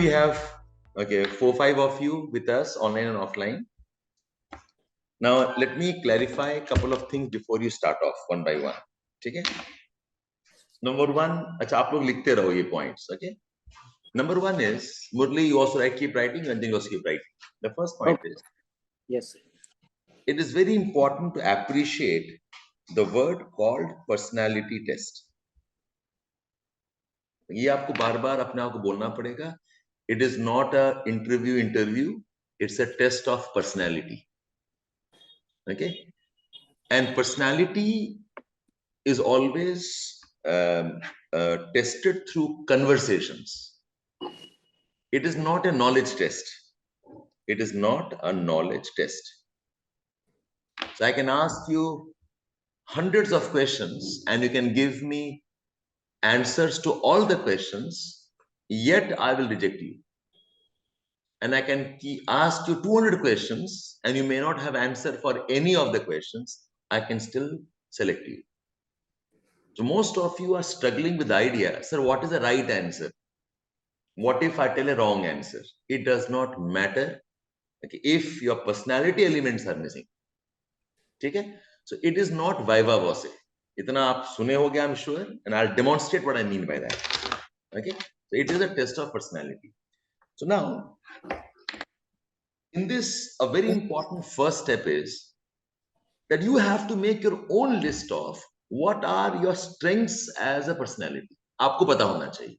we have 4-5 of you with us online and offline. Now let me clarify a couple of things before you start off one by one. ठीक है? Number one, अच्छा आप लोग लिखते रहो ये points. Okay? Number one is Murli, you also keep writing and then you also keep writing. The first point is Yes. It is very important to appreciate the word called personality test. ये आपको बार-बार अपने आप को बोलना पड़ेगा. It is not a interview. It's a test of personality. Okay, and personality is always tested through conversations. It is not a knowledge test. It is not a knowledge test. So I can ask you hundreds of questions and you can give me answers to all the questions, yet I will reject you. And I can ask you 200 questions and you may not have answer for any of the questions. I can still select you. So most of you are struggling with the idea, sir, what is the right answer? What if I tell a wrong answer? It does not matter. Okay, if your personality elements are missing. Okay? So it is not viva voce. Itna aap sune hoge, I'm sure, and I'll demonstrate what I mean by that. Okay? So it is a test of personality. So now, in this, a very important first step is that you have to make your own list of what are your strengths as a personality. आपको पता होना चाहिए.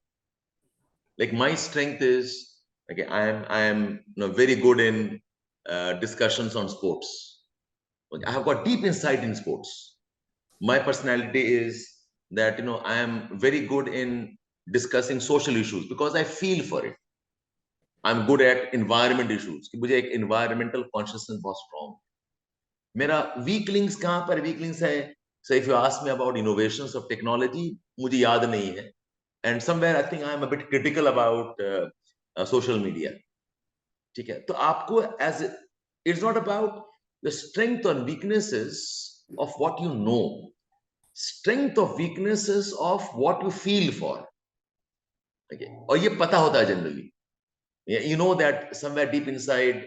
Like my strength is, okay, I am very good in discussions on sports. Okay, I have got deep insight in sports. My personality is that I am very good in discussing social issues because I feel for it. I'm good at environment issues. कि मुझे एक environmental consciousness बहुत strong. मेरा weak links कहाँ पर weak links है? So if you ask me about innovations of technology, मुझे याद नहीं है. And somewhere I think I am a bit critical about social media. ठीक है? तो आपको it's not about the strength or weaknesses of what you know. Strength of weaknesses of what you feel for. Okay? और ये पता होता है generally. You know that somewhere deep inside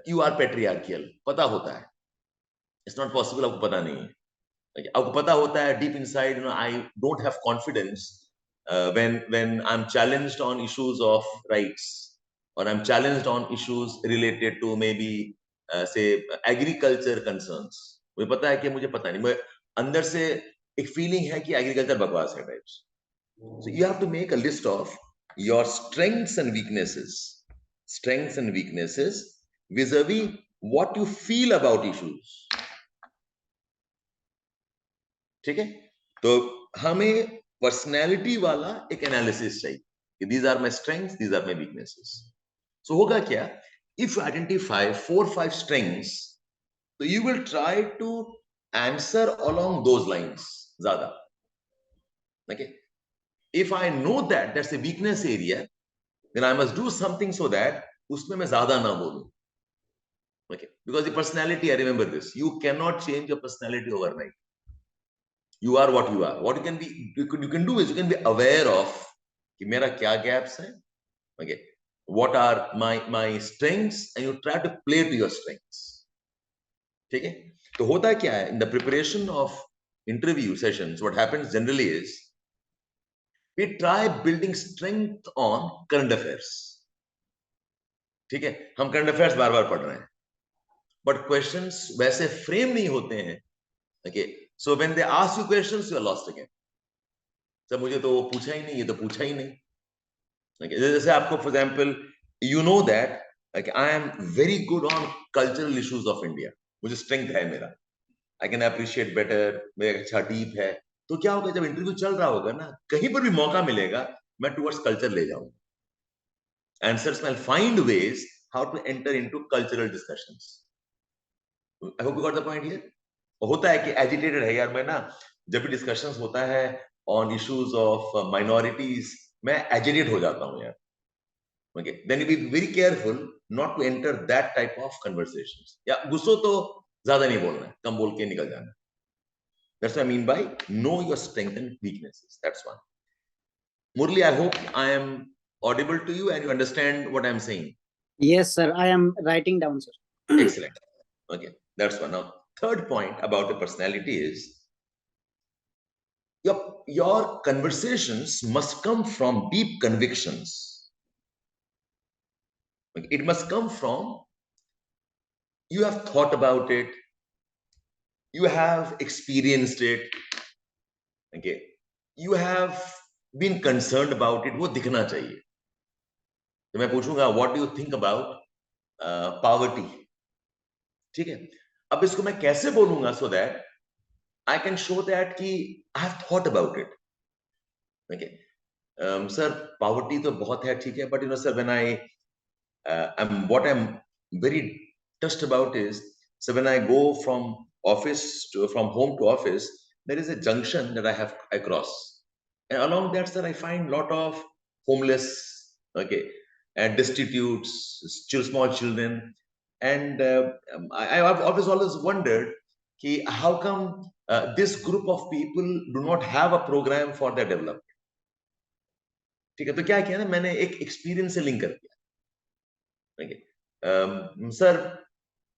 you are patriarchal. पता होता है. It's not possible आपको पता नहीं है. Okay? आपको पता होता है deep inside, I don't have confidence when I'm challenged on issues of rights or I'm challenged on issues related to maybe say agriculture concerns. मुझे पता है कि मुझे पता नहीं. मैं अंदर से एक feeling है कि agriculture बकवास है types. So you have to make a list of your strengths and weaknesses vis-a-vis what you feel about issues. ठीक है? तो हमें पर्सनैलिटी वाला एक एनालिसिस चाहिए कि these are my strengths, these are my weaknesses. So होगा क्या? If you identify 4-5 strengths, so you will try to answer along those lines ज़्यादा. Okay? If I know that that's a weakness area, then I must do something so that उसमें मैं ज़्यादा ना बोलूं. Okay? Because the personality, I remember this. You cannot change your personality overnight. You are what you are. What you can do is you can be aware of कि मेरा क्या gaps है. Okay, what are my strengths, and you try to play to your strengths. ठीक है? तो होता क्या है in the preparation of interview sessions? What happens generally is we try building strength on current affairs. ठीक है? हम current affairs बार-बार पढ़ रहे हैं, but questions वैसे frame नहीं होते हैं. Okay, so when they ask you questions, you are lost again. Sir मुझे तो वो पूछा ही नहीं, ये तो पूछा ही नहीं. Okay, जैसे आपको for example, you know that like I am very good on cultural issues of India. मुझे strength है मेरा. I can appreciate better. मेरा अच्छा deep है. तो क्या होगा जब इंटरव्यू चल रहा होगा ना, कहीं पर भी मौका मिलेगा, मैं towards culture ले जाऊंगा. Answers will find ways how to enter into cultural discussions. I hope you got the point here. होता है कि agitated है यार, मैं ना जब भी discussions होता है on issues of minorities, मैं agitate हो जाता हूँ यार. Okay, then you be very careful not to enter that type of conversations. या गुस्सो तो ज़्यादा नहीं बोलना है, कम बोल के निकल जाना. That's what I mean by know your strengths and weaknesses. That's one. Murli, I hope I am audible to you and you understand what I'm saying? Yes, sir. I am writing down, sir. Excellent. Okay, that's one. Now, third point about the personality is your conversations must come from deep convictions. Okay, it must come from you have thought about it, you have experienced it, okay, you have been concerned about it. वो दिखना चाहिए. तो मैं पूछूंगा what do you think about poverty? ठीक है, अब इसको मैं कैसे बोलूंगा so that I can show that कि I have thought about it. Okay, sir, poverty तो बहुत है, ठीक है, but you know sir, when I'm very touched about is, so when I go from from home to office, there is a junction that I cross, and along that, sir, I find lot of homeless, okay, and destitutes, small children, and I've always wondered, how come this group of people do not have a program for their development. ठीक है, तो क्या किया ना, मैंने एक experience से link कर दिया. सर,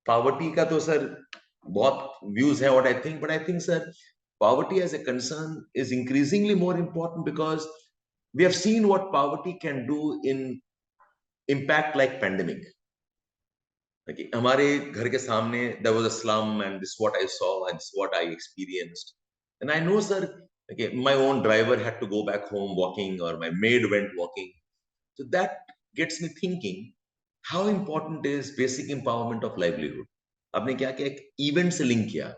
पॉवर्टी का तो सर बहुत व्यूज है, what I think, but I think sir poverty as a concern is increasingly more important because we have seen what poverty can do in impact like pandemic. Okay, हमारे घर के सामने there was a slum and this is what I saw and this is what I experienced, and I know sir, okay, my own driver had to go back home walking or my maid went walking, so that gets me thinking how important is basic empowerment of livelihood. आपने क्या किया, एक event से link किया,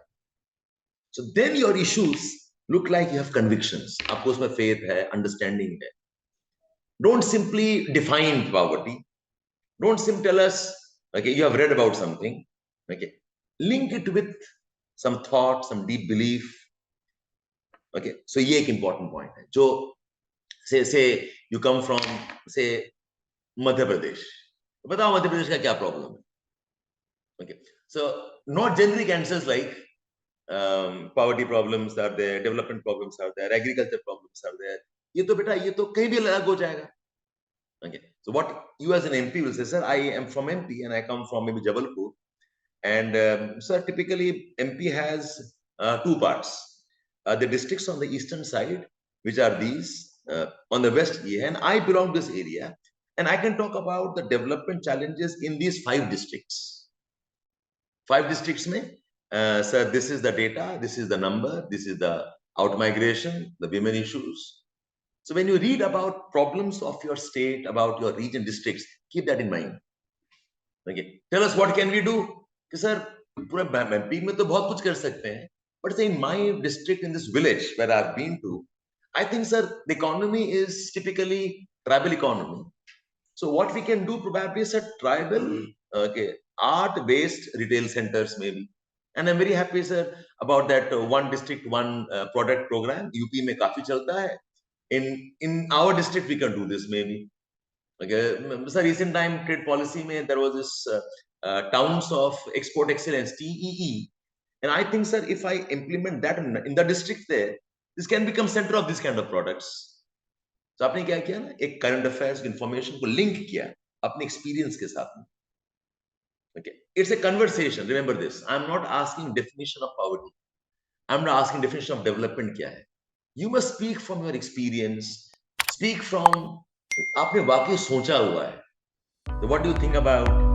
so then your issues look like you have convictions, आपको उसमें faith है, understanding है. Don't simply define poverty, don't simply tell us, okay, you have read about something, okay, link it with some thought, some deep belief. Okay, so ये एक important point है, जो say you come from say Madhya Pradesh, बताओ मध्य प्रदेश का क्या problem है. Okay, so not generic answers like poverty problems are there, development problems are there, agriculture problems are there. ये तो बेटा ये तो कहीं भी अलग हो जाएगा. Okay, so what you as an MP will say, sir, I am from MP and I come from maybe Jabalpur, and sir, typically MP has two parts. The districts on the eastern side, which are these, on the west here, and I belong to this area, and I can talk about the development challenges in these 5 districts. 5 districts mein, sir, this is the data, this is the number, this is the out-migration, the women issues. So when you read about problems of your state, about your region, districts, keep that in mind. Okay, tell us what can we do? Sir, पूरे MP में तो बहुत कुछ कर सकते हैं, but say in my district, in this village where I've been to, I think, sir, the economy is typically tribal economy. So what we can do probably is a tribal, okay, art-based retail centers maybe. And I'm very happy, sir, about that one district, one product program. UP में काफी चलता है. In our district, we can do this maybe. Okay, sir, recent time trade policy mein, there was this towns of export excellence, TEE. And I think, sir, if I implement that in the district there, this can become center of this kind of products. तो आपने क्या किया ना, एक current affairs information को link किया अपने experience के साथ में. Okay, it's a conversation. Remember this, I'm not asking definition of poverty, I'm not asking definition of development क्या है. You must speak from your experience, speak from आपने वाकई सोचा हुआ है. So what do you think about